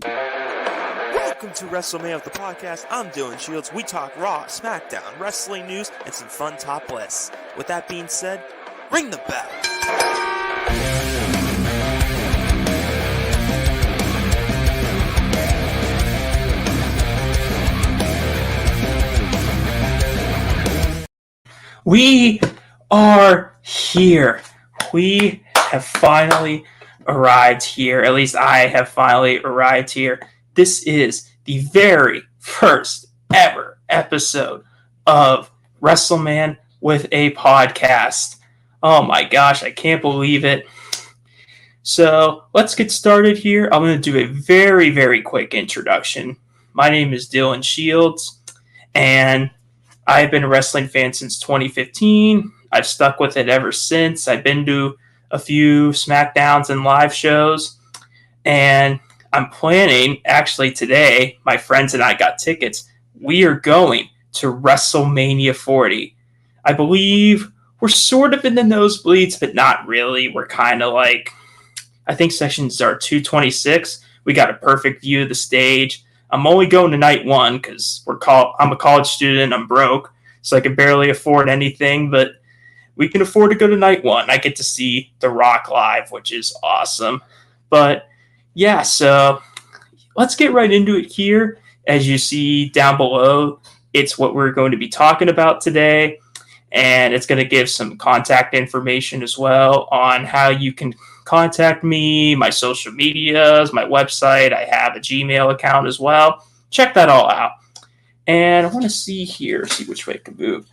Welcome to WrestleMan With A Podcast. I'm Dylan Shields. We talk Raw, Smackdown, wrestling news, and some fun top lists. With that being said, ring the bell. We are here. We have finally arrived here. At least I have finally arrived here. This is the very first ever episode of WrestleMan With A Podcast. Oh my gosh, I can't believe it. So let's get started here. I'm going to do a very, very quick introduction. My name is Dylan Shields, and I've been a wrestling fan since 2015. I've stuck with it ever since. I've been to a few Smackdowns and live shows, and I'm planning, actually today, my friends and I got tickets. We are going to WrestleMania 40. I believe we're sort of in the nosebleeds, but not really. We're kind of like, I think sections are 226. We got a perfect view of the stage. I'm only going to night one because I'm a college student. I'm broke, so I can barely afford anything, but we can afford to go to night one. I get to see The Rock live, which is awesome. But yeah, so let's get right into it here. As you see down below, it's what we're going to be talking about today, and it's going to give some contact information as well on how you can contact me, my social medias, my website. I have a Gmail account as well. Check that all out. And I want to see which way it can move.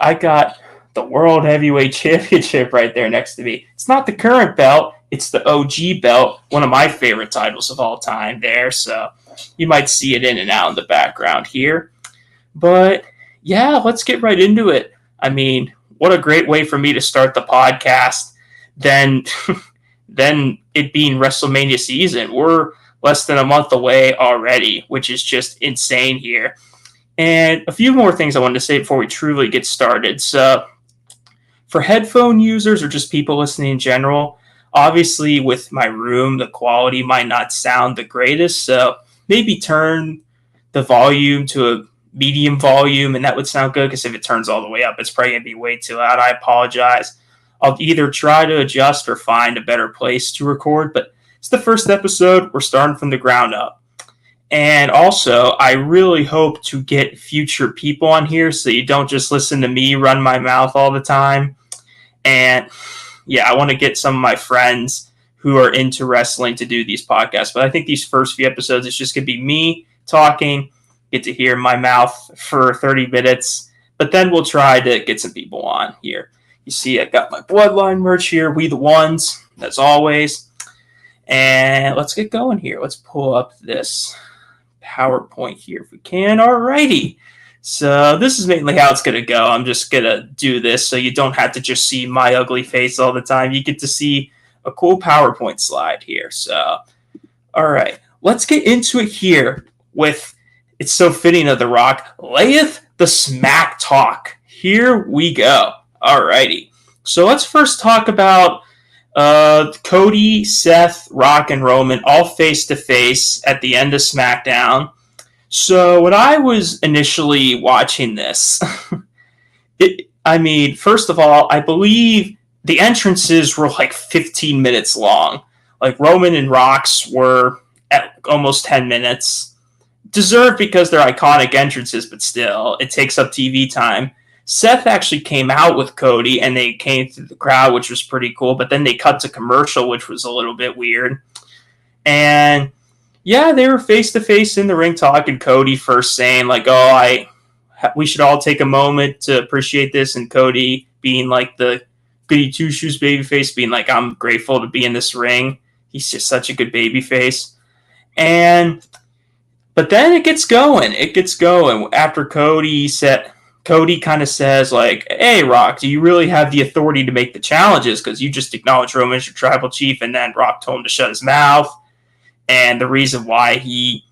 I got the World Heavyweight Championship right there next to me. It's not the current belt. It's the OG belt, one of my favorite titles of all time there. So you might see it in and out in the background here. But yeah, let's get right into it. I mean, what a great way for me to start the podcast. Then it being WrestleMania season. We're less than a month away already, which is just insane here. And a few more things I wanted to say before we truly get started. So for headphone users or just people listening in general, obviously with my room, the quality might not sound the greatest. So maybe turn the volume to a medium volume, and that would sound good, because if it turns all the way up, it's probably going to be way too loud. I apologize. I'll either try to adjust or find a better place to record, but it's the first episode. We're starting from the ground up. And also, I really hope to get future people on here so you don't just listen to me run my mouth all the time. And yeah, I want to get some of my friends who are into wrestling to do these podcasts. But I think these first few episodes, it's just going to be me talking, get to hear my mouth for 30 minutes. But then we'll try to get some people on here. You see, I got my Bloodline merch here. We the ones, as always. And let's get going here. Let's pull up this PowerPoint here if we can. Alrighty. So this is mainly how it's going to go. I'm just going to do this so you don't have to just see my ugly face all the time. You get to see a cool PowerPoint slide here. So, all right. Let's get into it here with, it's so fitting of The Rock, layeth the smack talk. Here we go. Alrighty. So let's first talk about Cody, Seth, Rock, and Roman all face-to-face at the end of Smackdown. So when I was initially watching this, first of all, I believe the entrances were like 15 minutes long. Like Roman and Rock's were at almost 10 minutes. Deserved because they're iconic entrances, but still, it takes up TV time. Seth actually came out with Cody, and they came through the crowd, which was pretty cool. But then they cut to commercial, which was a little bit weird. And yeah, they were face-to-face in the ring talking. Cody first saying, like, we should all take a moment to appreciate this. And Cody being like the goody two-shoes babyface, being like, I'm grateful to be in this ring. He's just such a good babyface. But then it gets going. After Cody kind of says, like, hey, Rock, do you really have the authority to make the challenges? Because you just acknowledged Roman as your tribal chief, and then Rock told him to shut his mouth. And the reason why he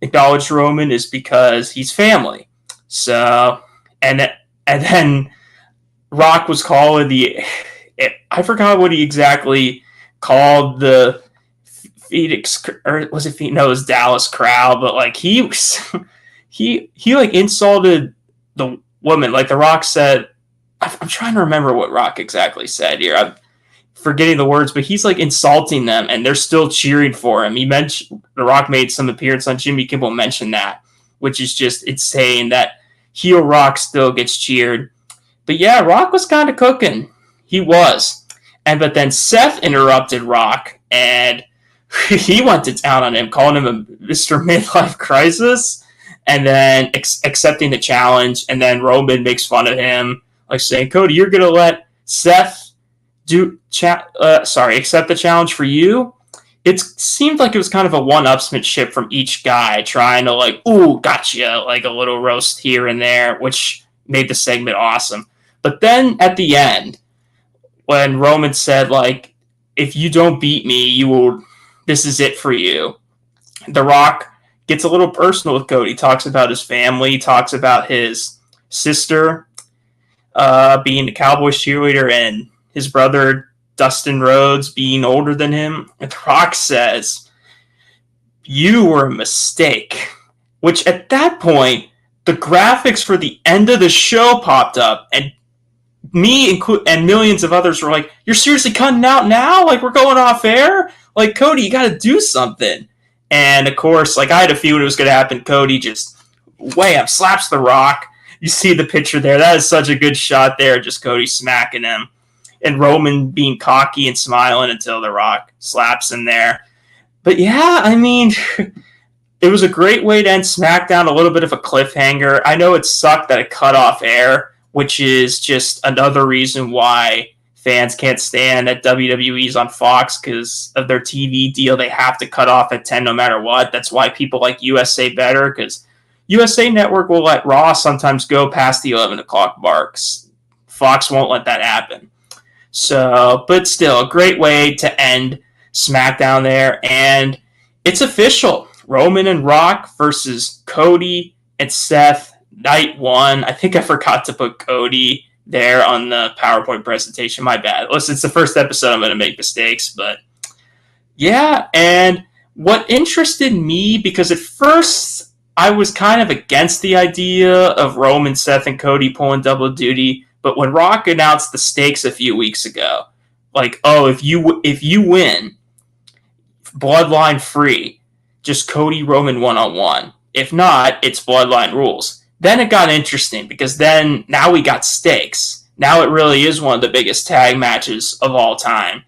acknowledged Roman is because he's family. So, and then Rock was calling I forgot what he exactly called the Phoenix, or was it Phoenix? No, it was Dallas crowd, but like he was, he like insulted the woman. Like The Rock said, I'm trying to remember what Rock exactly said here. I'm forgetting the words, but he's like insulting them, and they're still cheering for him. He mentioned The Rock made some appearance on Jimmy Kimmel, mentioned that, which is just insane that heel Rock still gets cheered. But yeah, Rock was kind of cooking. He was. But then Seth interrupted Rock, and he went to town on him, calling him a Mr. Midlife Crisis, and then accepting the challenge. And then Roman makes fun of him, like saying, Cody, you're going to let Seth accept the challenge for you? It seemed like it was kind of a one-upsmanship from each guy, trying to like, ooh, gotcha, like a little roast here and there, which made the segment awesome. But then at the end, when Roman said, like, if you don't beat me, this is it for you. The Rock gets a little personal with Cody, talks about his family, talks about his sister being a Cowboys cheerleader and his brother Dustin Rhodes being older than him. And The Rock says, you were a mistake. Which at that point, the graphics for the end of the show popped up, and me and millions of others were like, you're seriously cutting out now? Like, we're going off air? Like, Cody, you got to do something. And, of course, like, I had a feeling it was going to happen. Cody just, wham, slaps The Rock. You see the picture there. That is such a good shot there, just Cody smacking him. And Roman being cocky and smiling until The Rock slaps him there. But, yeah, I mean, it was a great way to end SmackDown, a little bit of a cliffhanger. I know it sucked that it cut off air, which is just another reason why fans can't stand that WWE's on Fox because of their TV deal. They have to cut off at 10 no matter what. That's why people like USA better, because USA Network will let Raw sometimes go past the 11 o'clock marks. Fox won't let that happen. So, but still, a great way to end SmackDown there. And it's official. Roman and Rock versus Cody and Seth. Night 1. I think I forgot to put Cody there on the PowerPoint presentation. My bad. Listen, it's the first episode. I'm going to make mistakes. But yeah, and what interested me, because at first I was kind of against the idea of Roman, Seth, and Cody pulling double duty. But when Rock announced the stakes a few weeks ago, like, oh, if you win, bloodline free, just Cody Roman one-on-one. If not, it's bloodline rules. Then it got interesting because now we got stakes. Now it really is one of the biggest tag matches of all time.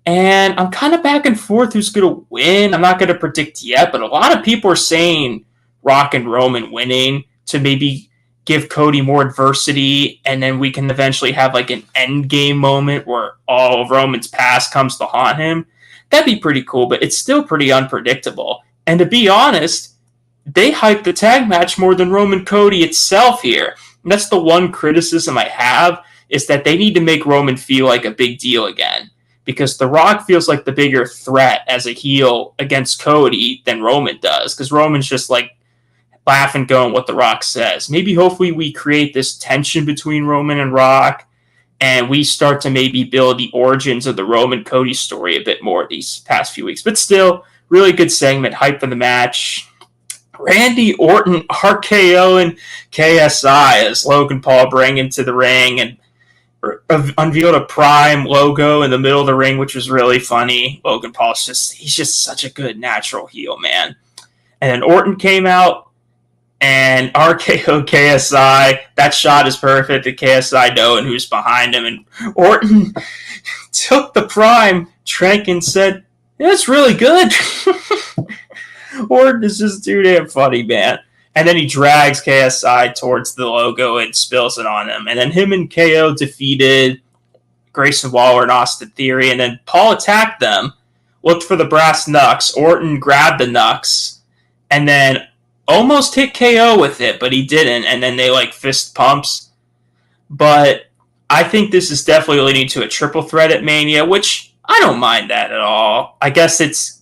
And I'm kind of back and forth who's going to win. I'm not going to predict yet, but a lot of people are saying Rock and Roman winning to maybe give Cody more adversity, and then we can eventually have like an end game moment where all of Roman's past comes to haunt him. That'd be pretty cool, but it's still pretty unpredictable. And to be honest, they hyped the tag match more than Roman Cody itself here. And that's the one criticism I have, is that they need to make Roman feel like a big deal again. Because The Rock feels like the bigger threat as a heel against Cody than Roman does. Because Roman's just like laughing, going what The Rock says. Maybe hopefully we create this tension between Roman and Rock, and we start to maybe build the origins of the Roman Cody story a bit more these past few weeks. But still, really good segment, hype for the match. Randy Orton, RKO, and KSI as Logan Paul bring into the ring and unveiled a Prime logo in the middle of the ring, which was really funny. Logan Paul's he's just such a good natural heel, man. And then Orton came out and RKO KSI. That shot is perfect. The KSI knowing who's behind him. And Orton took the Prime drink and said, it's really good. Orton is just too damn funny, man. And then he drags KSI towards the logo and spills it on him. And then him and KO defeated Grayson Waller and Austin Theory. And then Paul attacked them, looked for the brass knucks. Orton grabbed the knucks and then almost hit KO with it, but he didn't. And then they like fist pumps. But I think this is definitely leading to a triple threat at Mania, which I don't mind that at all. I guess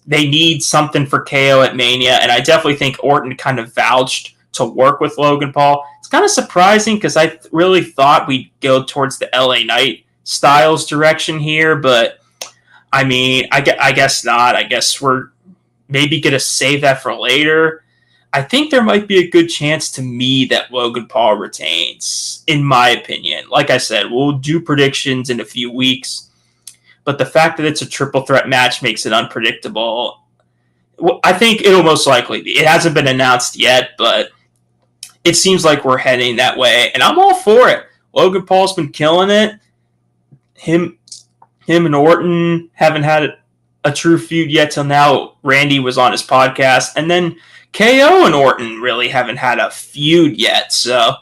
they need something for KO at Mania, and I definitely think Orton kind of vouched to work with Logan Paul. It's kind of surprising because I really thought we'd go towards the LA Knight Styles direction here, but I mean, I guess not. I guess we're maybe going to save that for later. I think there might be a good chance to me that Logan Paul retains, in my opinion. Like I said, we'll do predictions in a few weeks, but the fact that it's a triple threat match makes it unpredictable. I think it'll most likely be. It hasn't been announced yet, but it seems like we're heading that way, and I'm all for it. Logan Paul's been killing it. Him and Orton haven't had a true feud yet till now. Randy was on his podcast, and then KO and Orton really haven't had a feud yet, so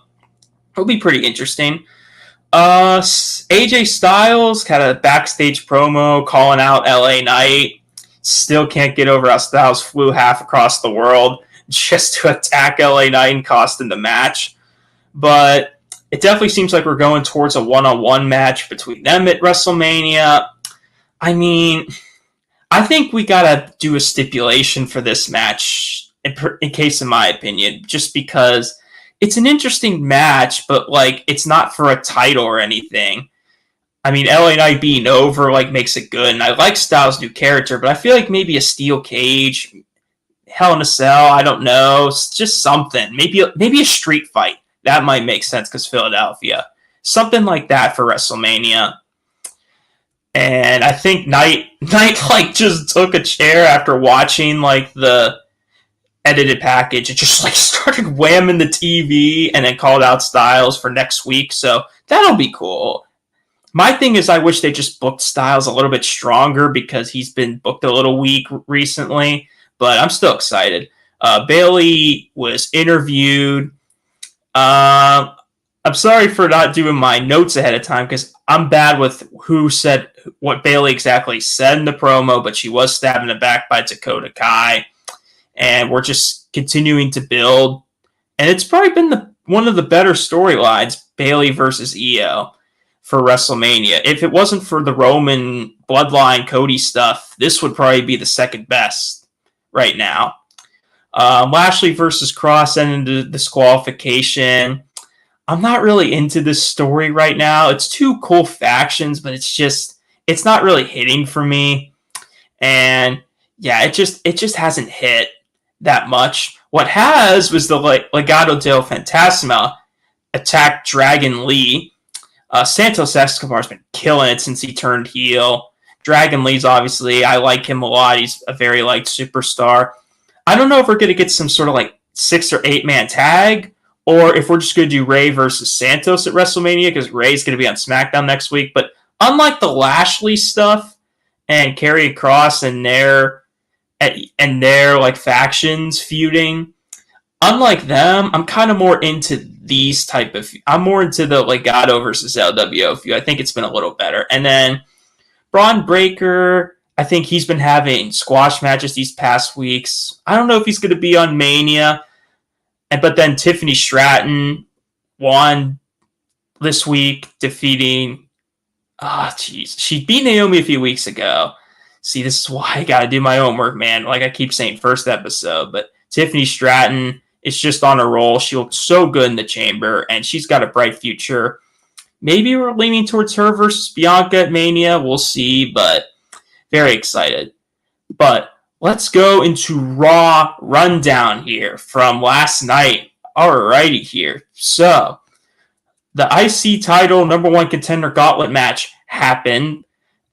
it'll be pretty interesting. AJ Styles had a backstage promo calling out LA Knight. Still can't get over how Styles flew half across the world just to attack LA Knight and cost him the match. But it definitely seems like we're going towards a one-on-one match between them at WrestleMania. I mean, I think we gotta do a stipulation for this match, in case, in my opinion, just because it's an interesting match, but like it's not for a title or anything. I mean, LA Knight being over like makes it good, and I like Styles' new character, but I feel like maybe a steel cage, Hell in a Cell, I don't know, it's just something. Maybe a street fight that might make sense because Philadelphia, something like that for WrestleMania. And I think Knight like just took a chair after watching like the edited package. It just like started whamming the TV and then called out Styles for next week. So that'll be cool. My thing is I wish they just booked Styles a little bit stronger because he's been booked a little weak recently. But I'm still excited. Bayley was interviewed. I'm sorry for not doing my notes ahead of time because I'm bad with who said what Bayley exactly said in the promo, but she was stabbed in the back by Dakota Kai. And we're just continuing to build. And it's probably been one of the better storylines, Bayley versus Io, for WrestleMania. If it wasn't for the Roman Bloodline Cody stuff, this would probably be the second best right now. Lashley versus Cross ended disqualification. I'm not really into this story right now. It's two cool factions, but it's not really hitting for me. And yeah, it just hasn't hit that much. What has was the Legado del Fantasma attacked Dragon Lee. Santos Escobar's been killing it since he turned heel. Dragon Lee's obviously, I like him a lot. He's a very liked superstar. I don't know if we're going to get some sort of like 6 or 8 man tag, or if we're just going to do Ray versus Santos at WrestleMania, because Ray's going to be on Smackdown next week. But unlike the Lashley stuff and Karrion Kross and their like factions feuding, unlike them, I'm kind of more into these type of. I'm more into the Legado versus LWO feud. I think it's been a little better. And then Braun Breaker, I think he's been having squash matches these past weeks. I don't know if he's going to be on Mania. But then Tiffany Stratton won this week, defeating. She beat Naomi a few weeks ago. See, this is why I got to do my homework, man. Like I keep saying, first episode. But Tiffany Stratton is just on a roll. She looks so good in the chamber, and she's got a bright future. Maybe we're leaning towards her versus Bianca at Mania. We'll see, but very excited. But let's go into Raw rundown here from last night. Alrighty here. So, the IC title #1 contender gauntlet match happened.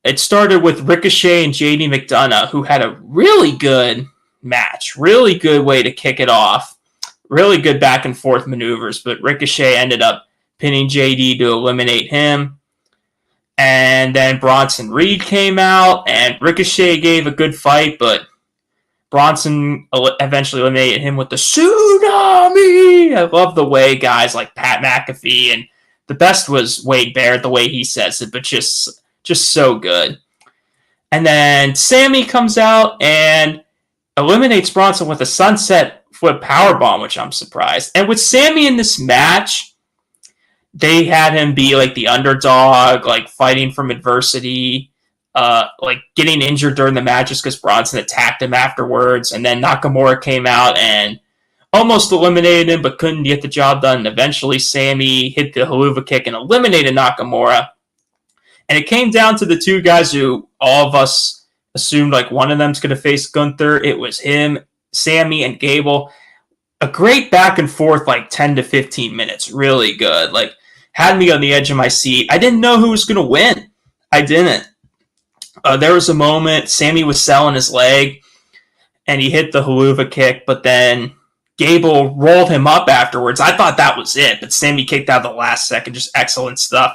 It started with Ricochet and JD McDonough, who had a really good match. Really good way to kick it off. Really good back and forth maneuvers, but Ricochet ended up pinning JD to eliminate him. And then Bronson Reed came out, and Ricochet gave a good fight, but Bronson eventually eliminated him with the tsunami. I love the way guys like Pat McAfee, and the best was Wade Barrett, the way he says it, but just so good. And then Sammy comes out and eliminates Bronson with a sunset flip powerbomb, which I'm surprised. And with Sammy in this match, they had him be like the underdog, like fighting from adversity, like getting injured during the match just because Bronson attacked him afterwards. And then Nakamura came out and almost eliminated him, but couldn't get the job done. And eventually Sammy hit the haluva kick and eliminated Nakamura. And it came down to the two guys who all of us assumed like one of them's going to face Gunther. It was him, Sammy, and Gable. A great back and forth, like 10 to 15 minutes. Really good. Like, had me on the edge of my seat. I didn't know who was going to win. I didn't. There was a moment, Sammy was selling his leg, and he hit the haluva kick, but then Gable rolled him up afterwards. I thought that was it, but Sammy kicked out the last second. Just excellent stuff.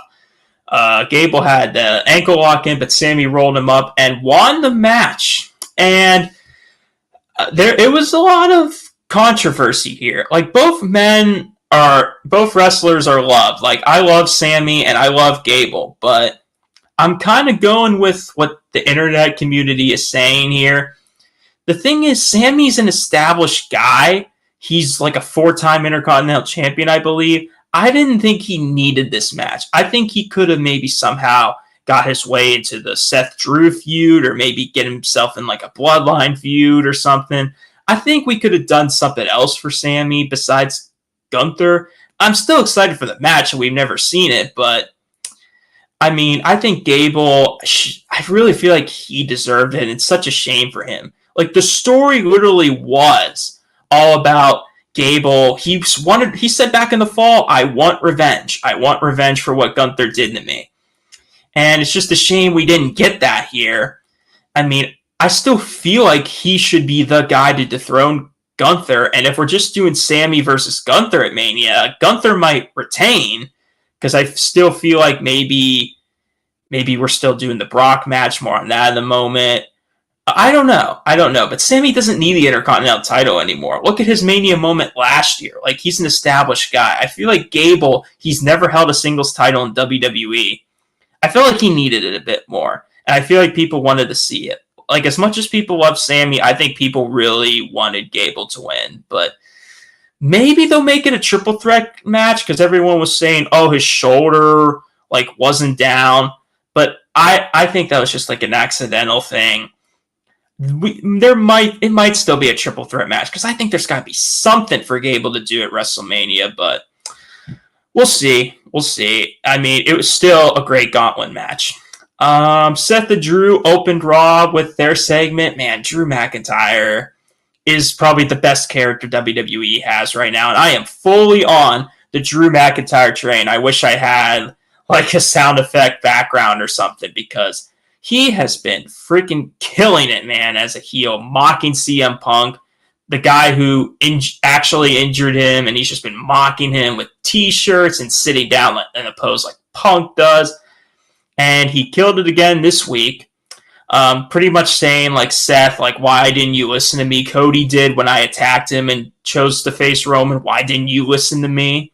Gable had the ankle lock in, but Sammy rolled him up and won the match. And it was a lot of controversy here. Like, both wrestlers are loved. Like, I love Sammy and I love Gable, but I'm kind of going with what the internet community is saying here. The thing is, Sammy's an established guy. He's like a 4-time Intercontinental Champion, I believe. I didn't think he needed this match. I think he could have maybe somehow got his way into the Seth Drew feud, or maybe get himself in like a Bloodline feud or something. I think we could have done something else for Sammy besides Gunther. I'm still excited for the match, and we've never seen it, but I mean, I think Gable, I really feel like he deserved it, and it's such a shame for him. Like, the story literally was all about Gable. He said back in the fall, I want revenge. I want revenge for what Gunther did to me. And it's just a shame we didn't get that here. I mean, I still feel like he should be the guy to dethrone Gunther. And if we're just doing Sammy versus Gunther at Mania, Gunther might retain, because I still feel like maybe we're still doing the Brock match, more on that in the moment. I don't know. But Sammy doesn't need the Intercontinental title anymore. Look at his Mania moment last year. Like, he's an established guy. I feel like Gable, he's never held a singles title in WWE. I feel like he needed it a bit more. And I feel like people wanted to see it. Like, as much as people love Sammy, I think people really wanted Gable to win. But maybe they'll make it a triple threat match, because everyone was saying, oh, his shoulder like wasn't down. But I think that was just like an accidental thing. It might still be a triple threat match, because I think there's got to be something for Gable to do at WrestleMania, but we'll see. I mean, it was still a great Gauntlet match. Seth and Drew opened Raw with their segment. Man, Drew McIntyre is probably the best character WWE has right now, and I am fully on the Drew McIntyre train. I wish I had like a sound effect background or something, because he has been freaking killing it, man, as a heel, mocking CM Punk, the guy who actually injured him, and he's just been mocking him with T-shirts and sitting down in a pose like Punk does. And he killed it again this week, pretty much saying, like, Seth, like, why didn't you listen to me? Cody did when I attacked him and chose to face Roman. Why didn't you listen to me?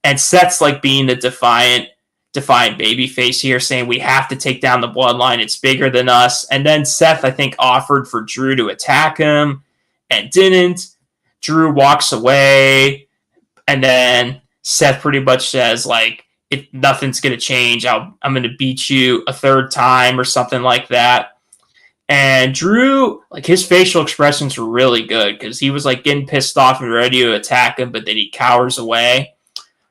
And Seth's like being the defiant babyface here, saying we have to take down the Bloodline. It's bigger than us. And then Seth, I think, offered for Drew to attack him and didn't. Drew walks away, and then Seth pretty much says, like, nothing's going to change. I'm going to beat you a third time or something like that. And Drew, like, his facial expressions were really good, because he was like getting pissed off and ready to attack him, but then he cowers away.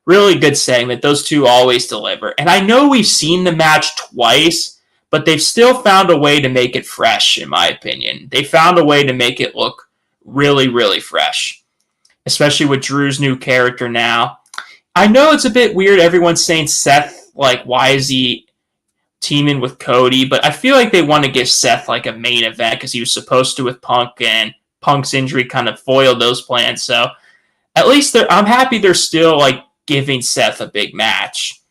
Really good segment. Those two always deliver. And I know we've seen the match twice, but they've still found a way to make it fresh, in my opinion. They found a way to make it look really, really fresh, especially with Drew's new character now. I know it's a bit weird. Everyone's saying Seth, like, why is he teaming with Cody? But I feel like they want to give Seth like a main event, because he was supposed to with Punk, and Punk's injury kind of foiled those plans. So at least I'm happy they're still like giving Seth a big match,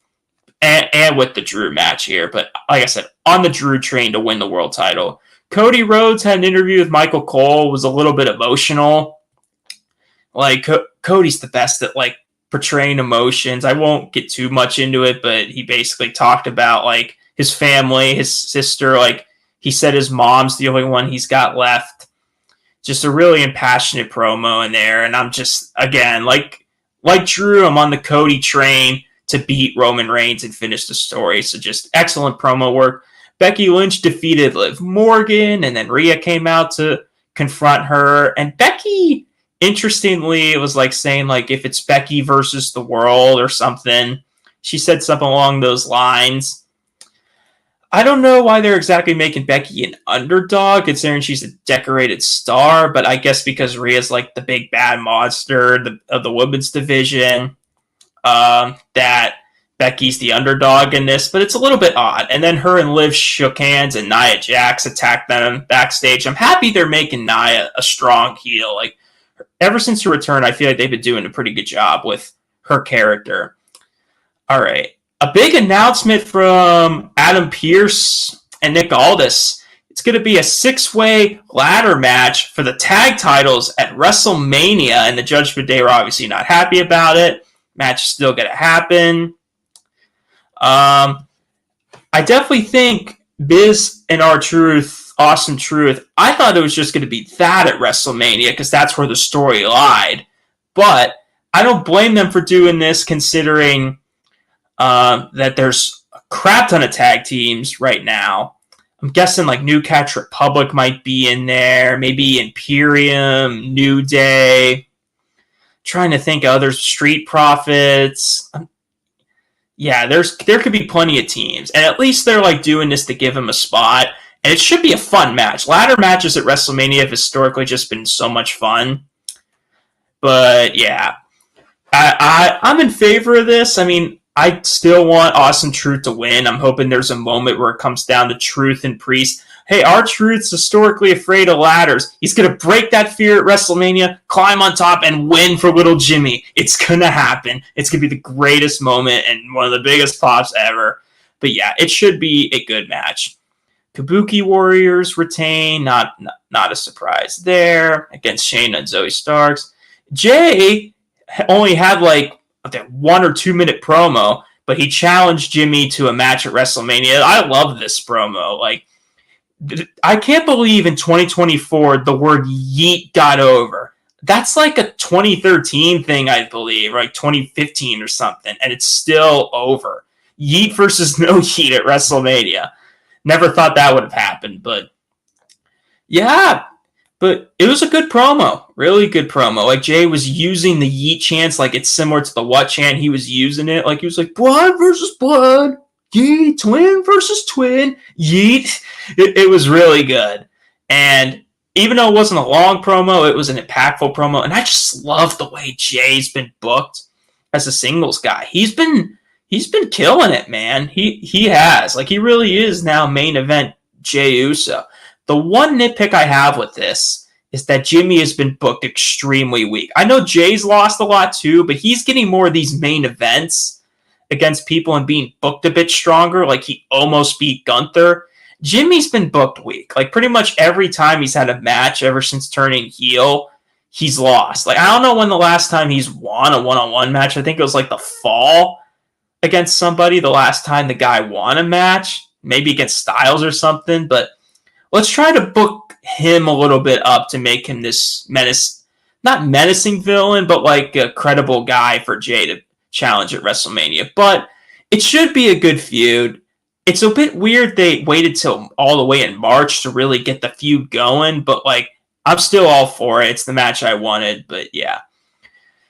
and with the Drew match here. But like I said, on the Drew train to win the world title. Cody Rhodes had an interview with Michael Cole, was a little bit emotional. Like, Cody's the best at like portraying emotions. I won't get too much into it, but he basically talked about like his family, his sister. Like, he said his mom's the only one he's got left. Just a really impassionate promo in there. And I'm just, again, like Drew, I'm on the Cody train to beat Roman Reigns and finish the story. So just excellent promo work. Becky Lynch defeated Liv Morgan, and then Rhea came out to confront her. And Becky, interestingly, it was like saying, like, if it's Becky versus the world or something. She said something along those lines. I don't know why they're exactly making Becky an underdog, considering she's a decorated star, but I guess because Rhea's like the big bad monster of the women's division, that Becky's the underdog in this, but it's a little bit odd. And then her and Liv shook hands, and Nia Jax attacked them backstage. I'm happy they're making Nia a strong heel. Like, ever since her return, I feel like they've been doing a pretty good job with her character. All right. A big announcement from Adam Pearce and Nick Aldis. It's going to be a 6-way ladder match for the tag titles at WrestleMania, and the Judgment Day were obviously not happy about it. Match is still going to happen. I definitely think Biz and R-Truth, Awesome Truth, I thought it was just going to be that at WrestleMania because that's where the story lied. But I don't blame them for doing this, considering that there's a crap ton of tag teams right now. I'm guessing like New Catch Republic might be in there, maybe Imperium, New Day. Trying to think of other Street Profits. Yeah, there could be plenty of teams, and at least they're like doing this to give them a spot. And it should be a fun match. Ladder matches at WrestleMania have historically just been so much fun. But yeah, I'm in favor of this. I mean, I still want Awesome Truth to win. I'm hoping there's a moment where it comes down to Truth and Priest. Hey, R-Truth's historically afraid of ladders. He's going to break that fear at WrestleMania, climb on top, and win for little Jimmy. It's going to happen. It's going to be the greatest moment and one of the biggest pops ever. But yeah, it should be a good match. Kabuki Warriors retain. Not a surprise there. Against Shayna and Zoe Starks. Jay only had like a 1 or 2 minute promo, but he challenged Jimmy to a match at WrestleMania. I love this promo. Like, I can't believe in 2024 the word yeet got over. That's like a 2013 thing, I believe, like 2015 or something, and it's still over. Yeet versus no yeet at WrestleMania. Never thought that would have happened, but yeah. But it was a good promo. Really good promo. Like, Jay was using the yeet chants like it's similar to the what chant. He was using it. Like, he was like, blood versus blood. Yeet, twin versus twin. Yeet. It was really good. And even though it wasn't a long promo, it was an impactful promo. And I just love the way Jay's been booked as a singles guy. He's been killing it, man. He has. Like, he really is now main event Jay Uso. The one nitpick I have with this is that Jimmy has been booked extremely weak. I know Jay's lost a lot too, but he's getting more of these main events against people and being booked a bit stronger. Like, he almost beat Gunther. Jimmy's been booked weak. Like, pretty much every time he's had a match ever since turning heel, he's lost. Like, I don't know when the last time he's won a one-on-one match. I think it was like the fall against somebody the last time the guy won a match. Maybe against Styles or something, but let's try to book him a little bit up to make him this not menacing villain, but like a credible guy for Jay to challenge at WrestleMania. But it should be a good feud. It's a bit weird they waited till all the way in March to really get the feud going, but like, I'm still all for it. It's the match I wanted, but yeah.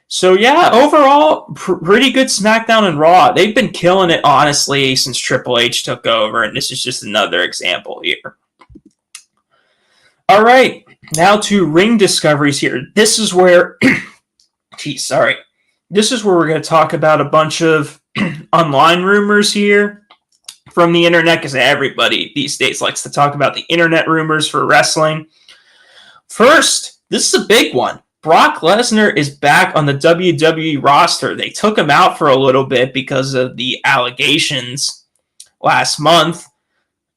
So yeah, overall, pretty good SmackDown and Raw. They've been killing it, honestly, since Triple H took over, and this is just another example here. All right, now to ring discoveries here. This is where, this is where we're going to talk about a bunch of online rumors here from the internet, because everybody these days likes to talk about the internet rumors for wrestling. First, this is a big one. Brock Lesnar is back on the WWE roster. They took him out for a little bit because of the allegations last month,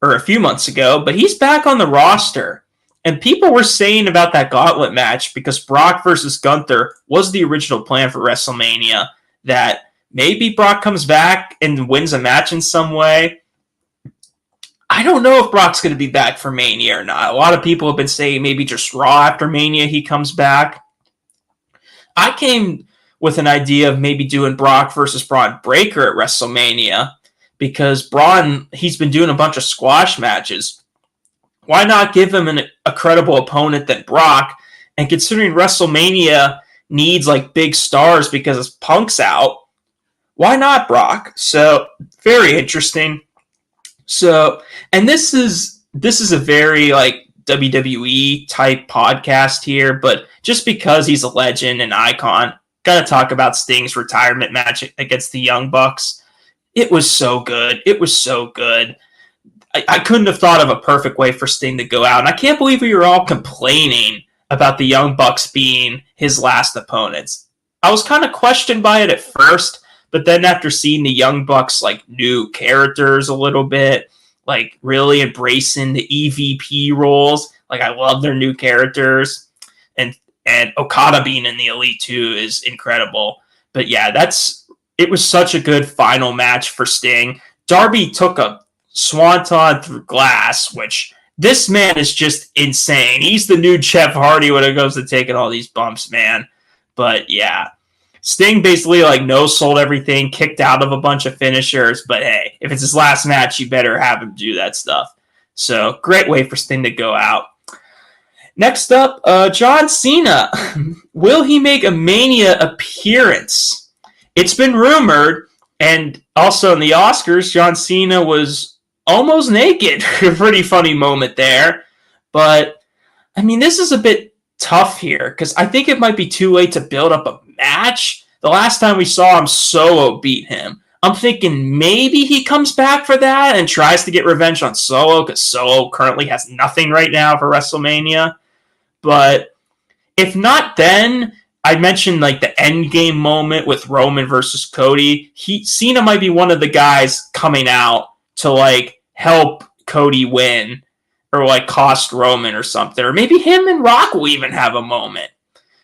or a few months ago, but he's back on the roster. And people were saying about that Gauntlet match, because Brock versus Gunther was the original plan for WrestleMania, that maybe Brock comes back and wins a match in some way. I don't know if Brock's going to be back for Mania or not. A lot of people have been saying maybe just Raw after Mania he comes back. I came with an idea of maybe doing Brock versus Braun Breaker at WrestleMania, because Braun, he's been doing a bunch of squash matches. Why not give him a credible opponent than Brock? And considering WrestleMania needs like big stars because Punk's out, why not Brock? So, very interesting. So, and this is a very like WWE type podcast here, but just because he's a legend and icon, gotta talk about Sting's retirement match against the Young Bucks. It was so good. It was so good. I couldn't have thought of a perfect way for Sting to go out. And I can't believe we were all complaining about the Young Bucks being his last opponents. I was kind of questioned by it at first, but then after seeing the Young Bucks like new characters a little bit, like really embracing the EVP roles, like I love their new characters, and Okada being in the Elite 2 is incredible. But yeah, it was such a good final match for Sting. Darby took a swanton through glass, which this man is just insane. He's the new Jeff Hardy when it comes to taking all these bumps, man. But yeah, Sting basically like no-sold everything, kicked out of a bunch of finishers. But hey, if it's his last match, you better have him do that stuff. So great way for Sting to go out. Next up, John Cena. Will he make a Mania appearance? It's been rumored, and also in the Oscars, John Cena was almost naked. A pretty funny moment there. But, I mean, this is a bit tough here, because I think it might be too late to build up a match. The last time we saw him, Solo beat him. I'm thinking maybe he comes back for that and tries to get revenge on Solo, because Solo currently has nothing right now for WrestleMania. But if not, then I mentioned like the Endgame moment with Roman versus Cody. Cena might be one of the guys coming out to like help Cody win or like cost Roman or something. Or maybe him and Rock will even have a moment.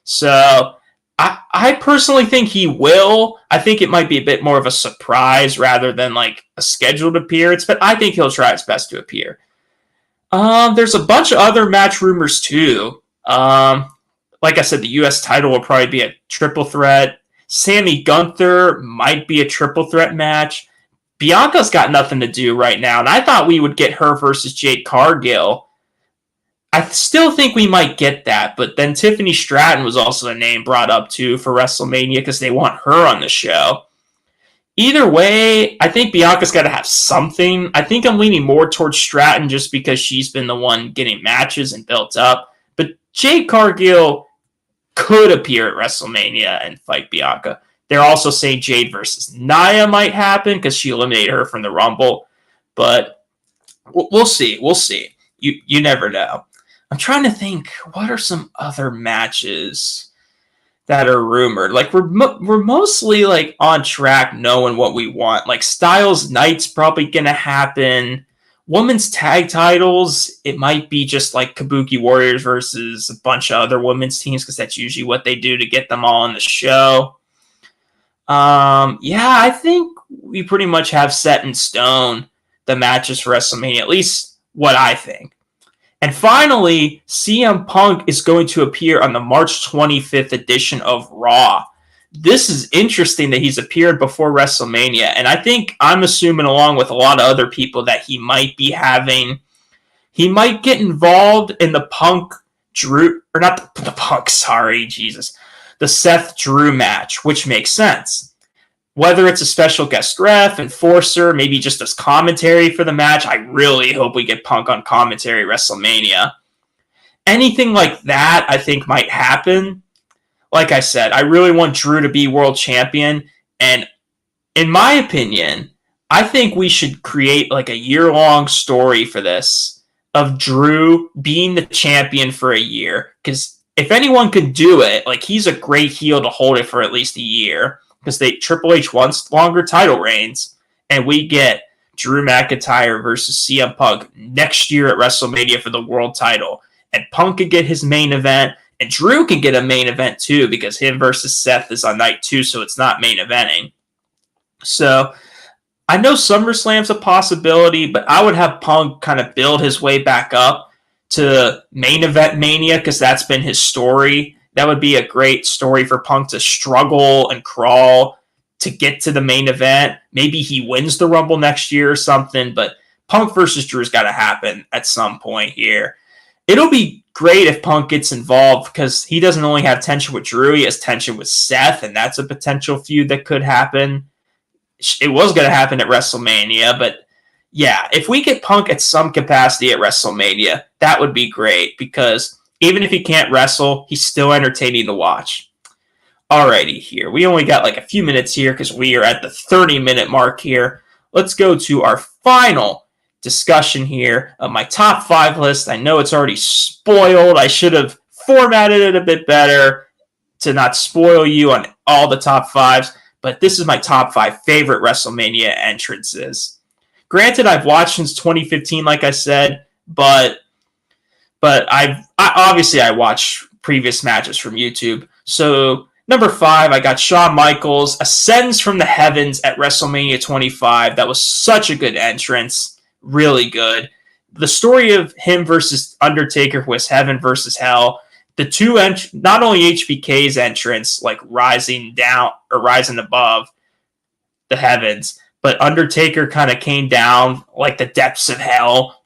So I personally think he will. I think it might be a bit more of a surprise rather than like a scheduled appearance, but I think he'll try his best to appear. There's a bunch of other match rumors too. Like I said, the U.S. title will probably be a triple threat. Sammy Gunther might be a triple threat match. Bianca's got nothing to do right now, and I thought we would get her versus Jade Cargill. I still think we might get that, but then Tiffany Stratton was also a name brought up too for WrestleMania because they want her on the show. Either way, I think Bianca's got to have something. I think I'm leaning more towards Stratton just because she's been the one getting matches and built up. But Jade Cargill could appear at WrestleMania and fight Bianca. They're also saying Jade versus Nia might happen because she eliminated her from the Rumble. But we'll see. We'll see. You never know. I'm trying to think, what are some other matches that are rumored? Like, we're mostly, like, on track knowing what we want. Like, Styles Night's probably going to happen. Women's tag titles, it might be just, like, Kabuki Warriors versus a bunch of other women's teams because that's usually what they do to get them all on the show. Yeah, I think we pretty much have set in stone the matches for WrestleMania, at least what I think. And finally, CM Punk is going to appear on the March 25th edition of Raw. This is interesting that he's appeared before WrestleMania, and I think I'm assuming along with a lot of other people that he might get involved in the Punk Drew, or not the Punk, sorry, Jesus, the Seth Drew match, which makes sense. Whether it's a special guest ref, enforcer, maybe just as commentary for the match, I really hope we get Punk on commentary WrestleMania. Anything like that, I think, might happen. Like I said, I really want Drew to be world champion, and in my opinion, I think we should create like a year-long story for this of Drew being the champion for a year, because if anyone could do it, like he's a great heel to hold it for at least a year. Because Triple H wants longer title reigns, and we get Drew McIntyre versus CM Punk next year at WrestleMania for the world title. And Punk could get his main event, and Drew can get a main event too, because him versus Seth is on night 2, so it's not main eventing. So I know SummerSlam's a possibility, but I would have Punk kind of build his way back up to main event Mania, because that's been his story. That would be a great story for Punk to struggle and crawl to get to the main event. Maybe he wins the Rumble next year or something, but Punk versus Drew's got to happen at some point here. It'll be great if Punk gets involved because he doesn't only have tension with Drew, he has tension with Seth, and that's a potential feud that could happen. It was going to happen at WrestleMania, but yeah, if we get Punk at some capacity at WrestleMania, that would be great because even if he can't wrestle, he's still entertaining to watch. Alrighty, here. We only got like a few minutes here because we are at the 30-minute mark here. Let's go to our final discussion here of my top 5 list. I know it's already spoiled. I should have formatted it a bit better to not spoil you on all the top 5s, but this is my top 5 favorite WrestleMania entrances. Granted, I've watched since 2015, like I said, but I obviously watch previous matches from YouTube. So number 5, I got Shawn Michaels ascends from the heavens at WrestleMania 25. That was such a good entrance, really good. The story of him versus Undertaker was heaven versus hell. The two not only HBK's entrance, like rising down or rising above the heavens, but Undertaker kind of came down like the depths of hell.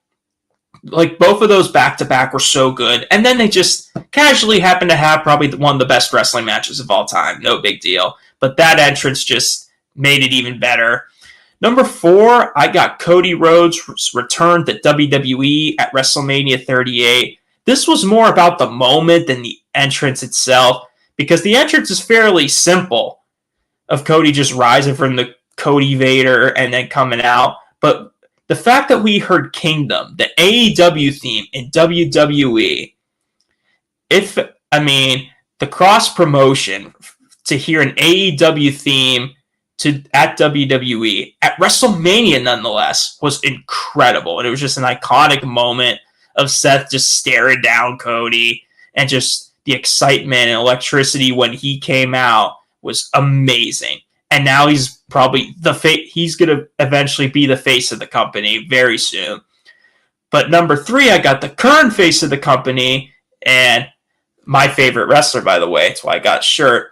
Like both of those back to back were so good, and then they just casually happened to have probably one of the best wrestling matches of all time. No big deal, but that entrance just made it even better. Number 4, I got Cody Rhodes' return to WWE at WrestleMania 38. This was more about the moment than the entrance itself, because the entrance is fairly simple of Cody just rising from the Cody Vader and then coming out. But the fact that we heard Kingdom, the AEW theme in WWE, the cross promotion to hear an AEW theme at WWE at WrestleMania nonetheless was incredible. And it was just an iconic moment of Seth just staring down Cody, and just the excitement and electricity when he came out was amazing. And now he's probably he's going to eventually be the face of the company very soon. But number 3, I got the current face of the company and my favorite wrestler, by the way. That's why I got shirt.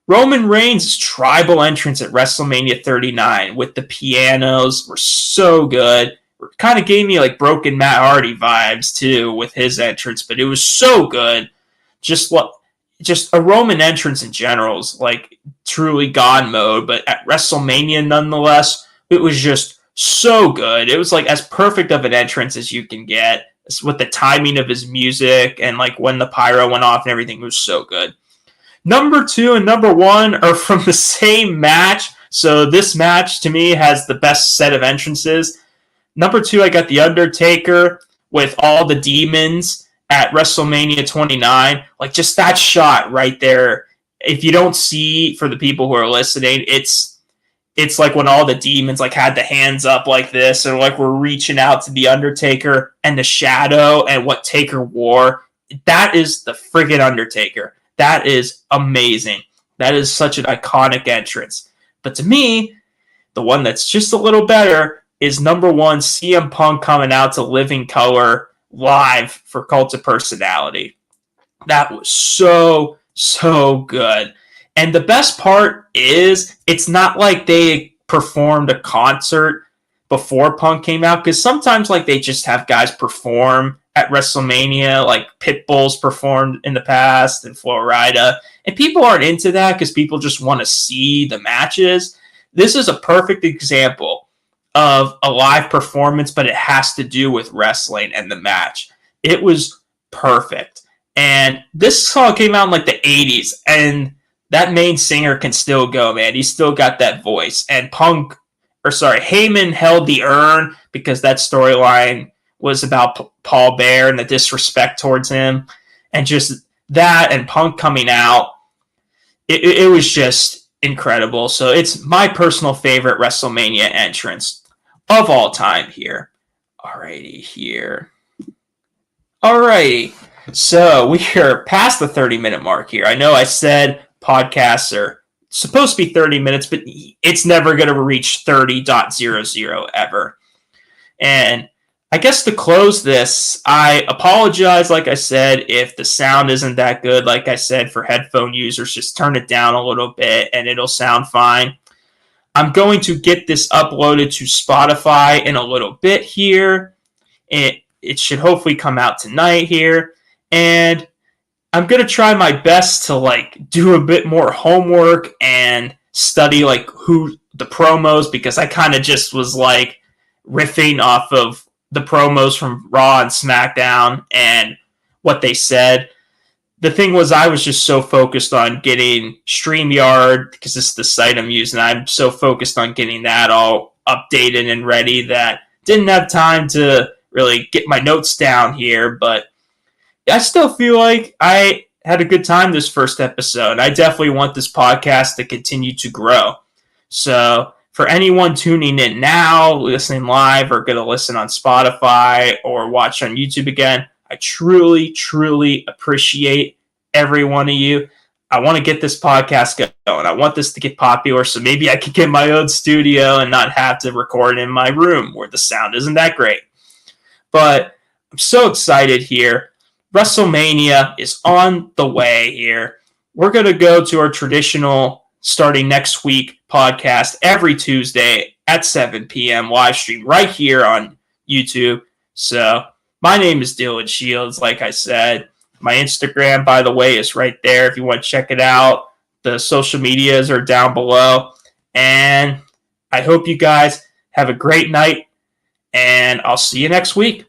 Roman Reigns' tribal entrance at WrestleMania 39 with the pianos were so good. Kind of gave me like Broken Matt Hardy vibes too with his entrance, but it was so good. Just a Roman entrance in general is like truly God mode, but at WrestleMania nonetheless, it was just so good. It was like as perfect of an entrance as you can get with the timing of his music and like when the pyro went off and everything was so good. Number 2 and number 1 are from the same match, so this match to me has the best set of entrances. Number 2, I got The Undertaker with all the demons at WrestleMania 29. Like, just that shot right there. If you don't see, for the people who are listening, it's like when all the demons like had the hands up like this, and like we're reaching out to The Undertaker and the shadow and what Taker wore. That is the friggin' Undertaker. That is amazing. That is such an iconic entrance. But to me, the one that's just a little better is number 1, CM Punk coming out to Living Color live for Cult of Personality. That was so, so good. And the best part is it's not like they performed a concert before Punk came out, because sometimes like they just have guys perform at WrestleMania, like Pitbull's performed in the past and Florida, and people aren't into that because people just want to see the matches. This is a perfect example of a live performance, but it has to do with wrestling and the match. It was perfect. And this song came out in like the 80s, and that main singer can still go, man. He's still got that voice. And Heyman held the urn because that storyline was about Paul Bear and the disrespect towards him. And just that and Punk coming out, it was just incredible. So it's my personal favorite WrestleMania entrance of all time here. Alrighty, here. Alrighty. So we are past the 30-minute mark here. I know I said podcasts are supposed to be 30 minutes, but it's never going to reach 30.00 ever. And I guess to close this, I apologize, like I said, if the sound isn't that good. Like I said, for headphone users, just turn it down a little bit and it'll sound fine. I'm going to get this uploaded to Spotify in a little bit here. It should hopefully come out tonight here. And I'm going to try my best to like do a bit more homework and study like who the promos, because I kind of just was like, riffing off of the promos from Raw and SmackDown and what they said. The thing was, I was just so focused on getting StreamYard, because this is the site I'm using. I'm so focused on getting that all updated and ready that didn't have time to really get my notes down here. But I still feel like I had a good time this first episode. I definitely want this podcast to continue to grow. So for anyone tuning in now, listening live, or going to listen on Spotify or watch on YouTube again, I truly, truly appreciate every one of you. I want to get this podcast going. I want this to get popular, so maybe I could get my own studio and not have to record in my room where the sound isn't that great. But I'm so excited here. WrestleMania is on the way here. We're going to go to our traditional, starting next week, podcast every Tuesday at 7 p.m. live stream right here on YouTube. So my name is Dylan Shields, like I said. My Instagram, by the way, is right there if you want to check it out. The social medias are down below. And I hope you guys have a great night, and I'll see you next week.